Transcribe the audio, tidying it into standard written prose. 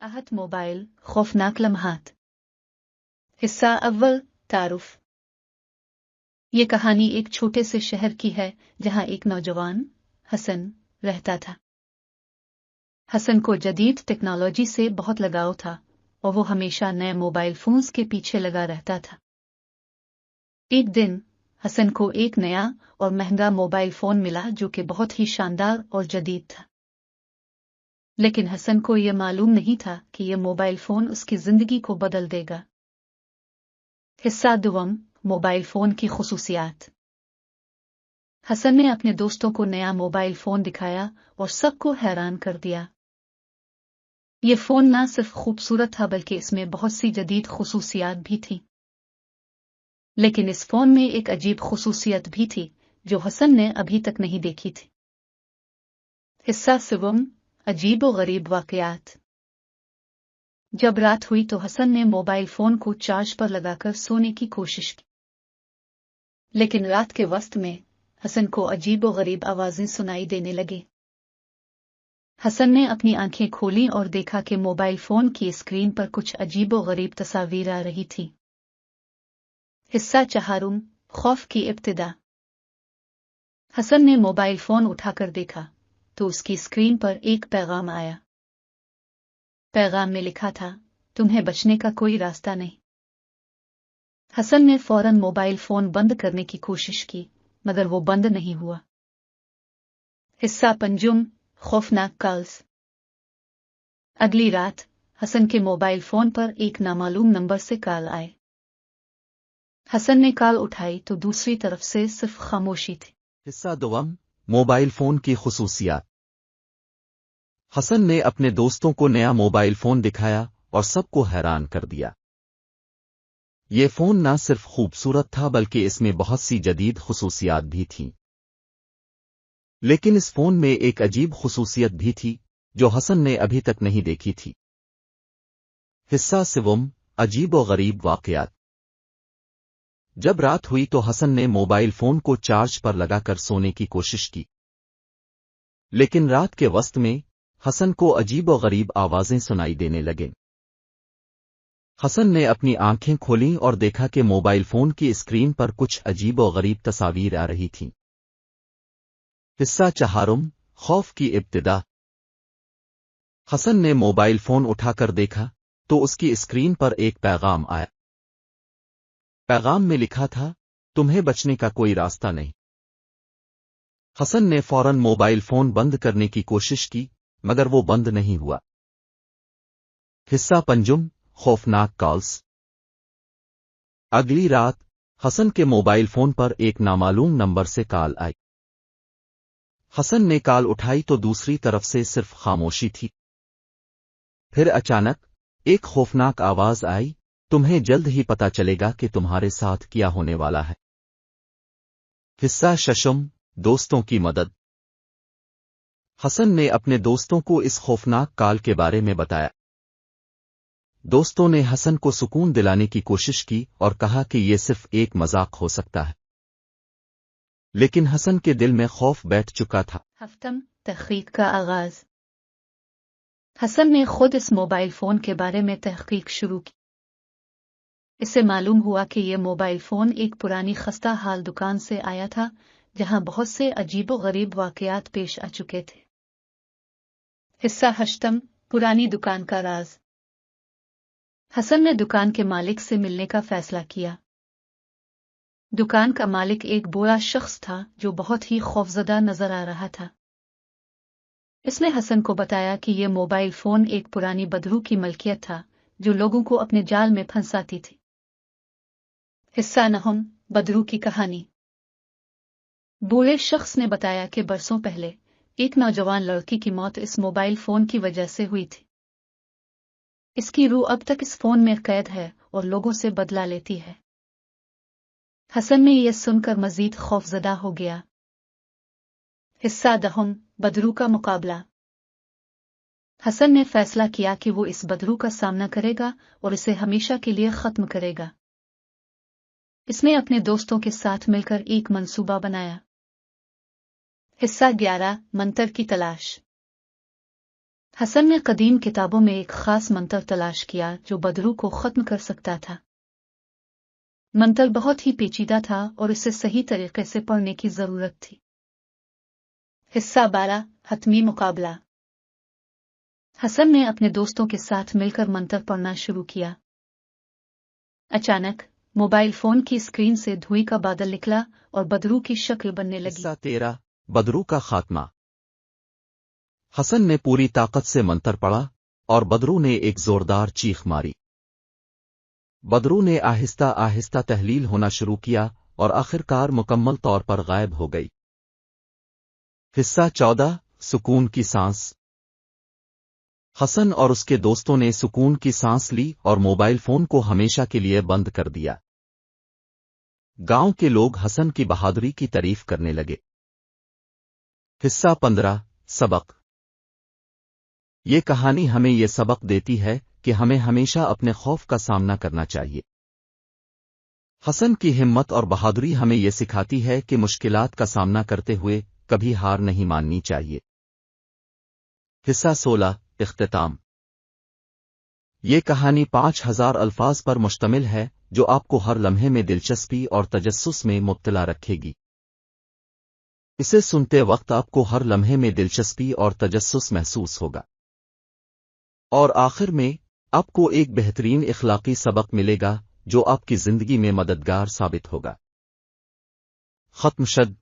आहत मोबाइल खौफनाक लम्हात। हिस्सा अव्वल, तारुफ। ये कहानी एक छोटे से शहर की है जहां एक नौजवान हसन रहता था। हसन को जदीद टेक्नोलॉजी से बहुत लगाव था और वो हमेशा नए मोबाइल फोन्स के पीछे लगा रहता था। एक दिन हसन को एक नया और महंगा मोबाइल फोन मिला जो कि बहुत ही शानदार और जदीद था। लेकिन हसन को यह मालूम नहीं था कि यह मोबाइल फोन उसकी जिंदगी को बदल देगा। हिस्सा दुवम, मोबाइल फोन की खुसूसियात। हसन ने अपने दोस्तों को नया मोबाइल फोन दिखाया और सबको हैरान कर दिया। ये फोन न सिर्फ खूबसूरत था बल्कि इसमें बहुत सी जदीद खुसूसियात भी थीं। लेकिन इस फोन में एक अजीब खुसूसियत भी थी जो हसन ने अभी तक नहीं देखी थी। हिस्सा सिवम, अजीब व गरीब वाकयात। जब रात हुई तो हसन ने मोबाइल फोन को चार्ज पर लगाकर सोने की कोशिश की। लेकिन रात के वक्त में हसन को अजीब व गरीब आवाजें सुनाई देने लगे। हसन ने अपनी आंखें खोली और देखा कि मोबाइल फोन की स्क्रीन पर कुछ अजीब व गरीब तस्वीरें आ रही थी। हिस्सा चहारुम, खौफ की इब्तिदा। हसन ने मोबाइल फोन उठाकर देखा तो उसकी स्क्रीन पर एक पैगाम आया। पैगाम में लिखा था, तुम्हें बचने का कोई रास्ता नहीं। हसन ने फौरन मोबाइल फोन बंद करने की कोशिश की मगर वो बंद नहीं हुआ। हिस्सा पंजुम, खौफनाक कॉल्स। अगली रात हसन के मोबाइल फोन पर एक नामालूम नंबर से कॉल आए। हसन ने कॉल उठाई तो दूसरी तरफ से सिर्फ खामोशी थी। हिस्सा दुवम, मोबाइल फोन की खुसूसियात। हसन ने अपने दोस्तों को नया मोबाइल फोन दिखाया और सबको हैरान कर दिया। ये फोन न सिर्फ खूबसूरत था बल्कि इसमें बहुत सी जदीद खुसूसियात भी थीं। लेकिन इस फोन में एक अजीब खुसूसियत भी थी जो हसन ने अभी तक नहीं देखी थी। हिस्सा सिवम, अजीब व गरीब वाकयात। जब रात हुई तो हसन ने मोबाइल फोन को चार्ज पर लगाकर सोने की कोशिश की। लेकिन रात के वक्त में हसन को अजीब व गरीब आवाजें सुनाई देने लगे। हसन ने अपनी आंखें खोलीं और देखा कि मोबाइल फोन की स्क्रीन पर कुछ अजीब व गरीब तस्वीरें आ रही थीं। हिस्सा चहारुम, खौफ की इब्तिदा। हसन ने मोबाइल फोन उठाकर देखा तो उसकी स्क्रीन पर एक पैगाम आया। पैगाम में लिखा था, तुम्हें बचने का कोई रास्ता नहीं। हसन ने फौरन मोबाइल फोन बंद करने की कोशिश की मगर वो बंद नहीं हुआ। हिस्सा पंजुम, खौफनाक कॉल्स। अगली रात हसन के मोबाइल फोन पर एक नामालूम नंबर से कॉल आई। हसन ने कॉल उठाई तो दूसरी तरफ से सिर्फ खामोशी थी। फिर अचानक एक खौफनाक आवाज आई, तुम्हें जल्द ही पता चलेगा कि तुम्हारे साथ क्या होने वाला है। हिस्सा शशम, दोस्तों की मदद। हसन ने अपने दोस्तों को इस खौफनाक कॉल के बारे में बताया। दोस्तों ने हसन को सुकून दिलाने की कोशिश की और कहा कि यह सिर्फ एक मजाक हो सकता है। लेकिन हसन के दिल में खौफ बैठ चुका था। हफ्तम, तहकीक का आगाज। हसन ने खुद इस मोबाइल फोन के बारे में तहकीक शुरू की। इससे मालूम हुआ कि यह मोबाइल फोन एक पुरानी खस्ता हाल दुकान से आया था जहां बहुत से अजीबो गरीब वाकयात पेश आ चुके थे। हिस्सा हश्तम, पुरानी दुकान का राज। हसन ने दुकान के मालिक से मिलने का फैसला किया। दुकान का मालिक एक बूढ़ा शख्स था जो बहुत ही खौफजदा नजर आ रहा था। इसने हसन को बताया कि यह मोबाइल फोन एक पुरानी बदरू की मलकियत था जो लोगों को अपने जाल में फंसाती थी। हिस्सा नहम, बदरू की कहानी। बूढ़े शख्स ने बताया कि बरसों पहले एक नौजवान लड़की की मौत इस मोबाइल फोन की वजह से हुई थी। इसकी रूह अब तक इस फोन में कैद है और लोगों से बदला लेती है। हसन ने यह सुनकर मजीद खौफजदा हो गया। हिस्सा दहम, बदरू का मुकाबला। हसन ने फैसला किया कि वो इस बदरू का सामना करेगा और इसे हमेशा के लिए खत्म करेगा। इसने अपने दोस्तों के साथ मिलकर एक मंसूबा बनाया। हिस्सा 11, मंतर की तलाश। حسن نے قدیم کتابوں میں ایک خاص منتر تلاش کیا جو بدرو کو ختم کر سکتا تھا۔ منتر بہت ہی پیچیدہ تھا اور اسے صحیح طریقے سے پڑھنے کی ضرورت تھی۔ حصہ 12 حتمی مقابلہ۔ حسن نے اپنے دوستوں کے ساتھ مل کر منتر پڑھنا شروع کیا۔ اچانک موبائل فون کی اسکرین سے دھوئیں کا بادل نکلا اور بدرو کی شکل بننے لگی۔ حصہ 13 بدرو کا خاتمہ۔ حسن نے پوری طاقت سے منتر پڑھا اور بدرو نے ایک زوردار چیخ ماری۔ بدرو نے آہستہ آہستہ تحلیل ہونا شروع کیا اور آخرکار مکمل طور پر غائب ہو گئی۔ حصہ 14 سکون کی سانس۔ حسن اور اس کے دوستوں نے سکون کی سانس لی اور موبائل فون کو ہمیشہ کے لیے بند کر دیا۔ گاؤں کے لوگ حسن کی بہادری کی تعریف کرنے لگے۔ حصہ 15 سبق۔ یہ کہانی ہمیں یہ سبق دیتی ہے کہ ہمیں ہمیشہ اپنے خوف کا سامنا کرنا چاہیے۔ حسن کی ہمت اور بہادری ہمیں یہ سکھاتی ہے کہ مشکلات کا سامنا کرتے ہوئے کبھی ہار نہیں ماننی چاہیے۔ حصہ 16 اختتام۔ یہ کہانی 5000 الفاظ پر مشتمل ہے جو آپ کو ہر لمحے میں دلچسپی اور تجسس میں مبتلا رکھے گی۔ اسے سنتے وقت آپ کو ہر لمحے میں دلچسپی اور تجسس محسوس ہوگا، اور آخر میں آپ کو ایک بہترین اخلاقی سبق ملے گا جو آپ کی زندگی میں مددگار ثابت ہوگا۔ ختم شد۔